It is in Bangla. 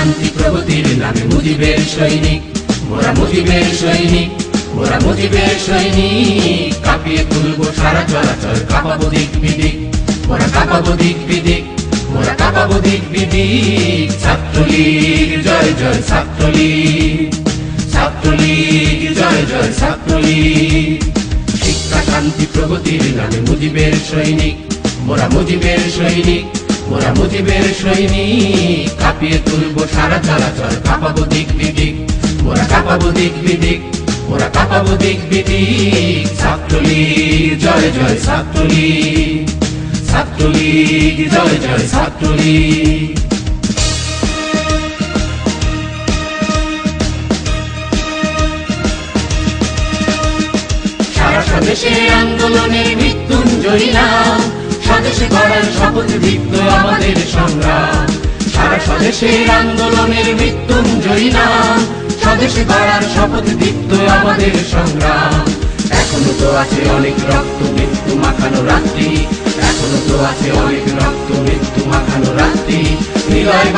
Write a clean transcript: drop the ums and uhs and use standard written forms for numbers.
শান্তি প্রগতির নামে মুজিবের সৈনিক, মোরা মুজিবের সৈনিক, মোরা মুজিবের সৈনিক। কাঁপিয়ে তুলবো সারা চরাচর, কাঁপাবো দিক বিদিক, মোরা কাঁপাবো দিক বিদিক, মোরা কাঁপাবো দিক বিদিক। ছাত্রলীগ জয় জয় ছাত্রলীগ, ছাত্রলীগ জয় জয় ছাত্রলীগ। শিক্ষা শান্তি প্রগতির নামে মুজিবের সৈনিক, মোরা মুজিবের সৈনিক, মোরা মুজিবের সৈনিক। কাঁপিয়ে তুলবো সারা চরাচর, কাঁপাবো দিক বিদিক, মোরা কাঁপাবো দিক বিদিক, মোরা কাঁপাবো দিক বিদিক। ছাত্রলীগ জয় জয় ছাত্রলীগ, ছাত্রলীগ জয় জয় ছাত্রলীগ। সারা স্বদেশে আন্দোলনের মৃত্যুঞ্জয়ী নাম, স্বদেশে গড়ার শপথ দীপ্ত আমাদের সংগ্রাম। সারা স্বদেশের আন্দোলনের মৃত্যুঞ্জয়ী নাম, স্বদেশে গড়ার শপথ দীপ্ত আমাদের সংগ্রাম। এখনো তো আছে অনেক রক্ত মৃত্যু মাখানো রাত্রি, এখনো তো আছে অনেক রক্ত মৃত্যু মাখানো রাত্রি। হৃদয়